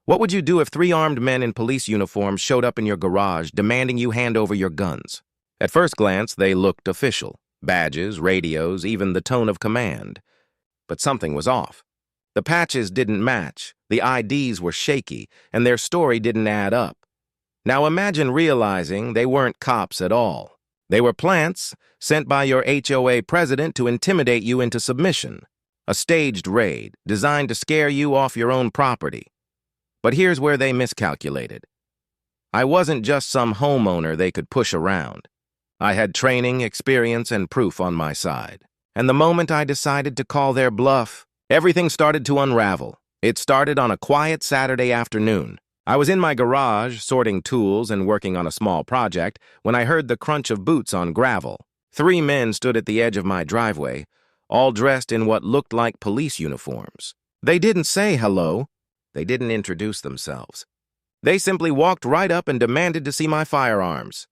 What would you do if 3 armed men in police uniforms showed up in your garage demanding you hand over your guns? At first glance, they looked official. Badges, radios, even the tone of command. But something was off. The patches didn't match, the IDs were shaky, and their story didn't add up. Now imagine realizing they weren't cops at all. They were plants sent by your HOA president to intimidate you into submission. A staged raid designed to scare you off your own property. But here's where they miscalculated. I wasn't just some homeowner they could push around. I had training, experience, and proof on my side. And the moment I decided to call their bluff, everything started to unravel. It started on a quiet Saturday afternoon. I was in my garage, sorting tools and working on a small project, when I heard the crunch of boots on gravel. 3 men stood at the edge of my driveway, all dressed in what looked like police uniforms. They didn't say hello. They didn't introduce themselves. They simply walked right up and demanded to see my firearms.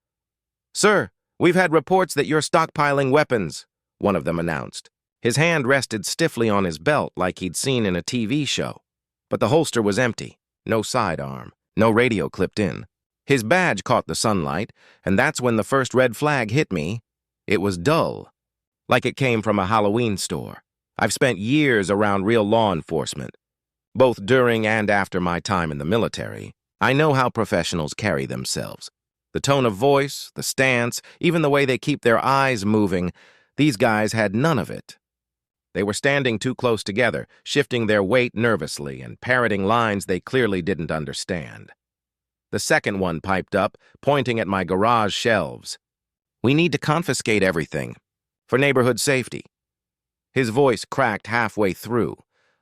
"Sir, we've had reports that you're stockpiling weapons," one of them announced. His hand rested stiffly on his belt like he'd seen in a TV show. But the holster was empty. No sidearm, no radio clipped in. His badge caught the sunlight, and that's when the first red flag hit me. It was dull, like it came from a Halloween store. I've spent years around real law enforcement, both during and after my time in the military. I know how professionals carry themselves. The tone of voice, the stance, even the way they keep their eyes moving, these guys had none of it. They were standing too close together, shifting their weight nervously and parroting lines they clearly didn't understand. The second one piped up, pointing at my garage shelves. "We need to confiscate everything, for neighborhood safety." His voice cracked halfway through,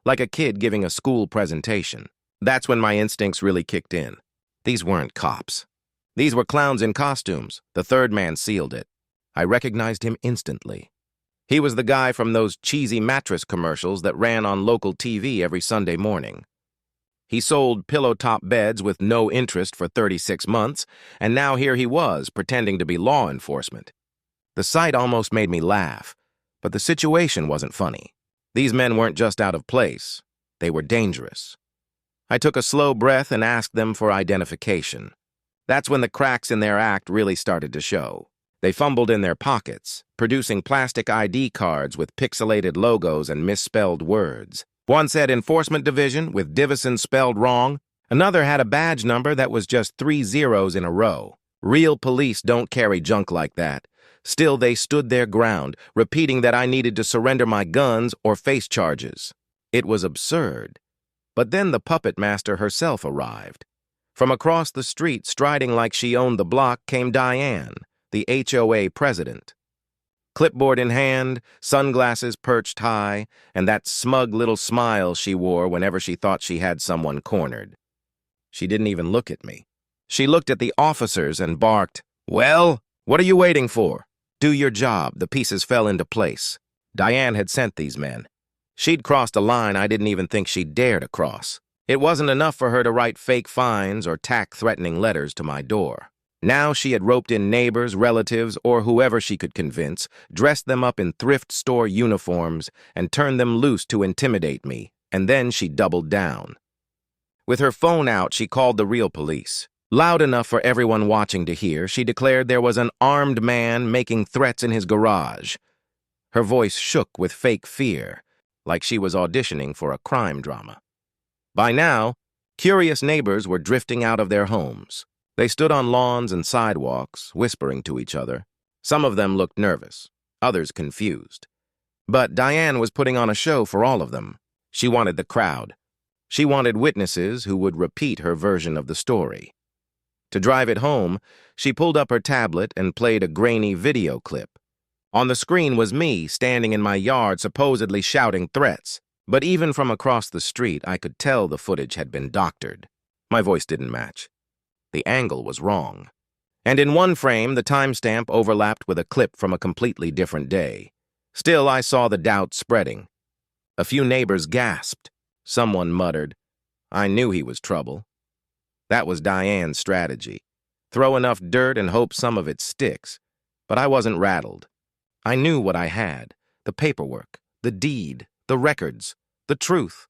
like a kid giving a school presentation. That's when my instincts really kicked in. These weren't cops. These were clowns in costumes. The third man sealed it. I recognized him instantly. He was the guy from those cheesy mattress commercials that ran on local TV every Sunday morning. He sold pillow-top beds with no interest for 36 months, and now here he was, pretending to be law enforcement. The sight almost made me laugh, but the situation wasn't funny. These men weren't just out of place. They were dangerous. I took a slow breath and asked them for identification. That's when the cracks in their act really started to show. They fumbled in their pockets, producing plastic ID cards with pixelated logos and misspelled words. One said Enforcement Division with Divison spelled wrong. Another had a badge number that was just 3 zeros in a row. Real police don't carry junk like that. Still, they stood their ground, repeating that I needed to surrender my guns or face charges. It was absurd. But then the puppet master herself arrived. From across the street, striding like she owned the block, came Diane, the HOA president. Clipboard in hand, sunglasses perched high, and that smug little smile she wore whenever she thought she had someone cornered. She didn't even look at me. She looked at the officers and barked, "Well, what are you waiting for? Do your job." The pieces fell into place. Diane had sent these men. She'd crossed a line I didn't even think she'd dare to cross. It wasn't enough for her to write fake fines or tack threatening letters to my door. Now she had roped in neighbors, relatives, or whoever she could convince, dressed them up in thrift store uniforms, and turned them loose to intimidate me, and then she doubled down. With her phone out, she called the real police. Loud enough for everyone watching to hear, she declared there was an armed man making threats in his garage. Her voice shook with fake fear, like she was auditioning for a crime drama. By now, curious neighbors were drifting out of their homes. They stood on lawns and sidewalks, whispering to each other. Some of them looked nervous, others confused. But Diane was putting on a show for all of them. She wanted the crowd. She wanted witnesses who would repeat her version of the story. To drive it home, she pulled up her tablet and played a grainy video clip. On the screen was me standing in my yard supposedly shouting threats. But even from across the street, I could tell the footage had been doctored. My voice didn't match. The angle was wrong. And in one frame, the timestamp overlapped with a clip from a completely different day. Still, I saw the doubt spreading. A few neighbors gasped. Someone muttered, "I knew he was trouble." That was Diane's strategy. Throw enough dirt and hope some of it sticks. But I wasn't rattled. I knew what I had, the paperwork, the deed, the records, the truth,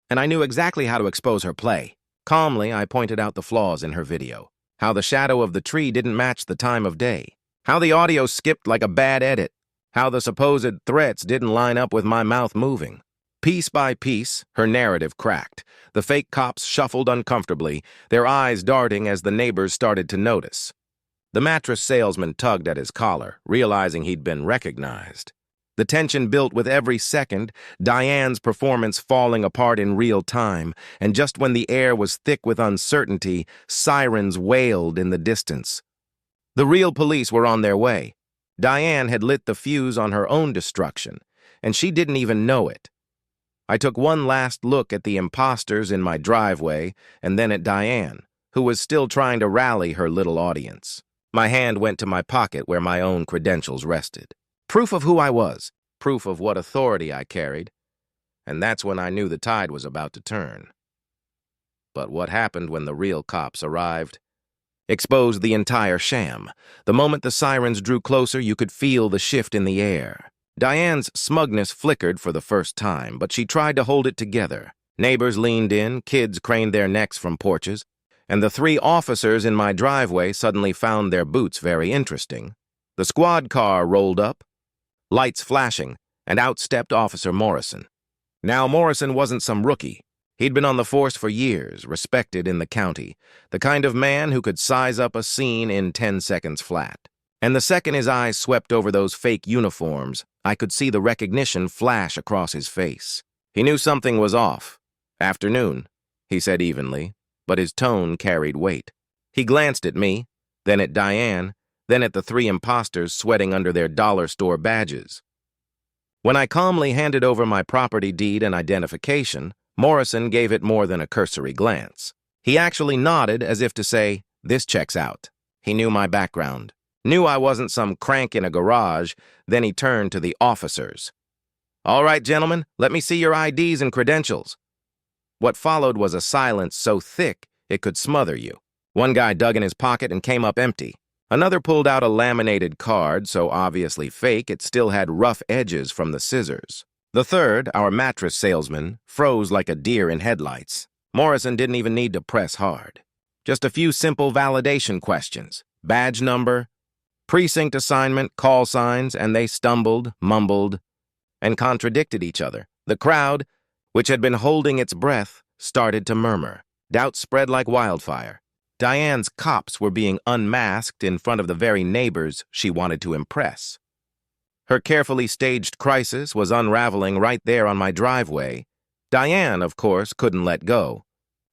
and I knew exactly how to expose her play. Calmly, I pointed out the flaws in her video. How the shadow of the tree didn't match the time of day. How the audio skipped like a bad edit. How the supposed threats didn't line up with my mouth moving. Piece by piece, her narrative cracked. The fake cops shuffled uncomfortably, their eyes darting as the neighbors started to notice. The mattress salesman tugged at his collar, realizing he'd been recognized. The tension built with every second, Diane's performance falling apart in real time, and just when the air was thick with uncertainty, sirens wailed in the distance. The real police were on their way. Diane had lit the fuse on her own destruction, and she didn't even know it. I took one last look at the imposters in my driveway, and then at Diane, who was still trying to rally her little audience. My hand went to my pocket where my own credentials rested. Proof of who I was, proof of what authority I carried, and that's when I knew the tide was about to turn. But what happened when the real cops arrived? Exposed the entire sham. The moment the sirens drew closer, you could feel the shift in the air. Diane's smugness flickered for the first time, but she tried to hold it together. Neighbors leaned in, kids craned their necks from porches, and the 3 officers in my driveway suddenly found their boots very interesting. The squad car rolled up, lights flashing, and out stepped Officer Morrison. Now, Morrison wasn't some rookie. He'd been on the force for years, respected in the county, the kind of man who could size up a scene in 10 seconds flat. And the second his eyes swept over those fake uniforms, I could see the recognition flash across his face. He knew something was off. "Afternoon," he said evenly, but his tone carried weight. He glanced at me, then at Diane, then at the 3 imposters sweating under their dollar store badges. When I calmly handed over my property deed and identification, Morrison gave it more than a cursory glance. He actually nodded as if to say, "This checks out." He knew my background, knew I wasn't some crank in a garage. Then he turned to the officers. "All right, gentlemen, let me see your IDs and credentials." What followed was a silence so thick it could smother you. One guy dug in his pocket and came up empty. Another pulled out a laminated card, so obviously fake it still had rough edges from the scissors. The third, our mattress salesman, froze like a deer in headlights. Morrison didn't even need to press hard. Just a few simple validation questions. Badge number, precinct assignment, call signs, and they stumbled, mumbled, and contradicted each other. The crowd, which had been holding its breath, started to murmur. Doubt spread like wildfire. Diane's cops were being unmasked in front of the very neighbors she wanted to impress. Her carefully staged crisis was unraveling right there on my driveway. Diane, of course, couldn't let go.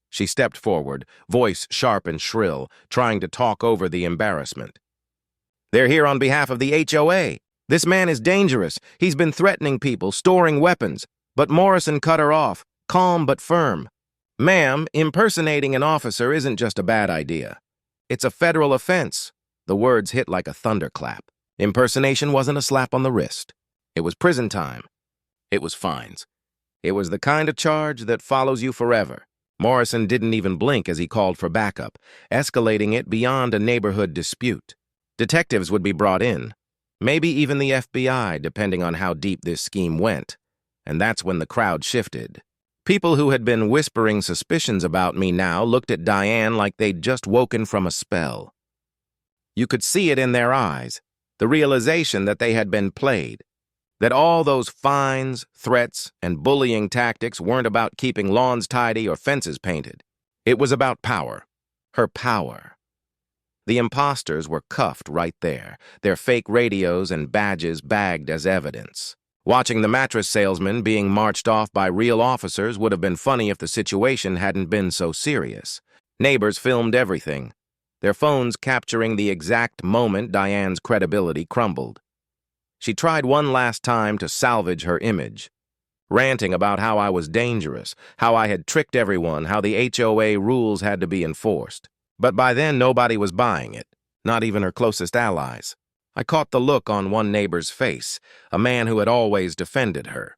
She stepped forward, voice sharp and shrill, trying to talk over the embarrassment. "They're here on behalf of the HOA. This man is dangerous. He's been threatening people, storing weapons." But Morrison cut her off, calm but firm. "Ma'am, impersonating an officer isn't just a bad idea. It's a federal offense." The words hit like a thunderclap. Impersonation wasn't a slap on the wrist. It was prison time. It was fines. It was the kind of charge that follows you forever. Morrison didn't even blink as he called for backup, escalating it beyond a neighborhood dispute. Detectives would be brought in, maybe even the FBI, depending on how deep this scheme went. And that's when the crowd shifted. People who had been whispering suspicions about me now looked at Diane like they'd just woken from a spell. You could see it in their eyes, the realization that they had been played, that all those fines, threats, and bullying tactics weren't about keeping lawns tidy or fences painted. It was about power. Her power. The imposters were cuffed right there, their fake radios and badges bagged as evidence. Watching the mattress salesman being marched off by real officers would have been funny if the situation hadn't been so serious. Neighbors filmed everything, their phones capturing the exact moment Diane's credibility crumbled. She tried one last time to salvage her image, ranting about how I was dangerous, how I had tricked everyone, how the HOA rules had to be enforced. But by then, nobody was buying it, not even her closest allies. I caught the look on one neighbor's face, a man who had always defended her.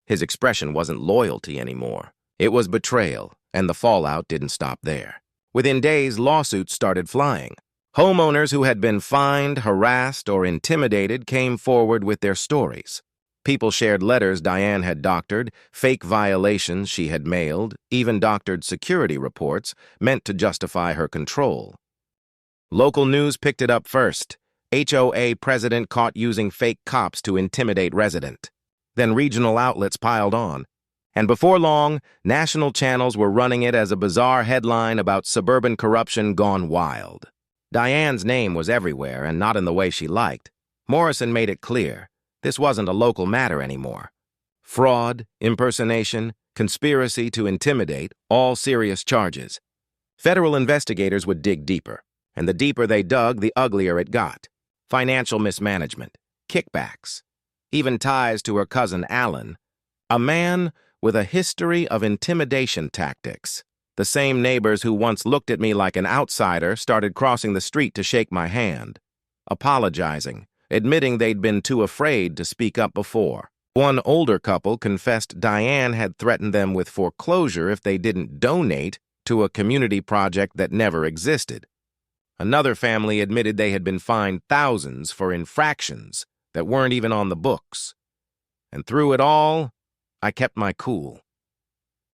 His expression wasn't loyalty anymore. It was betrayal, and the fallout didn't stop there. Within days, lawsuits started flying. Homeowners who had been fined, harassed, or intimidated came forward with their stories. People shared letters Diane had doctored, fake violations she had mailed, even doctored security reports meant to justify her control. Local news picked it up first. HOA president caught using fake cops to intimidate resident. Then regional outlets piled on. And before long, national channels were running it as a bizarre headline about suburban corruption gone wild. Diane's name was everywhere, and not in the way she liked. Morrison made it clear. This wasn't a local matter anymore. Fraud, impersonation, conspiracy to intimidate, all serious charges. Federal investigators would dig deeper, and the deeper they dug, the uglier it got. Financial mismanagement, kickbacks, even ties to her cousin Alan, a man with a history of intimidation tactics. The same neighbors who once looked at me like an outsider started crossing the street to shake my hand, apologizing, admitting they'd been too afraid to speak up before. One older couple confessed Diane had threatened them with foreclosure if they didn't donate to a community project that never existed. Another family admitted they had been fined thousands for infractions that weren't even on the books. And through it all, I kept my cool.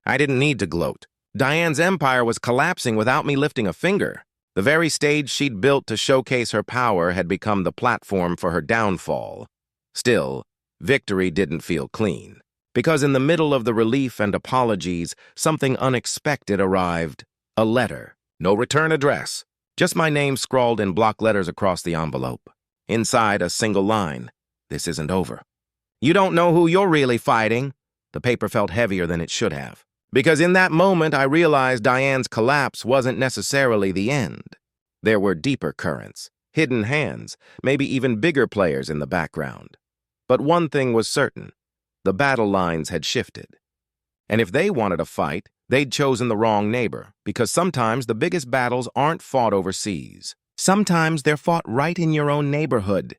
I didn't need to gloat. Diane's empire was collapsing without me lifting a finger. The very stage she'd built to showcase her power had become the platform for her downfall. Still, victory didn't feel clean. Because in the middle of the relief and apologies, something unexpected arrived. A letter. No return address. Just my name scrawled in block letters across the envelope. Inside, a single line. This isn't over. You don't know who you're really fighting. The paper felt heavier than it should have. Because in that moment, I realized Diane's collapse wasn't necessarily the end. There were deeper currents, hidden hands, maybe even bigger players in the background. But one thing was certain. The battle lines had shifted. And if they wanted a fight, they'd chosen the wrong neighbor, because sometimes the biggest battles aren't fought overseas. Sometimes they're fought right in your own neighborhood.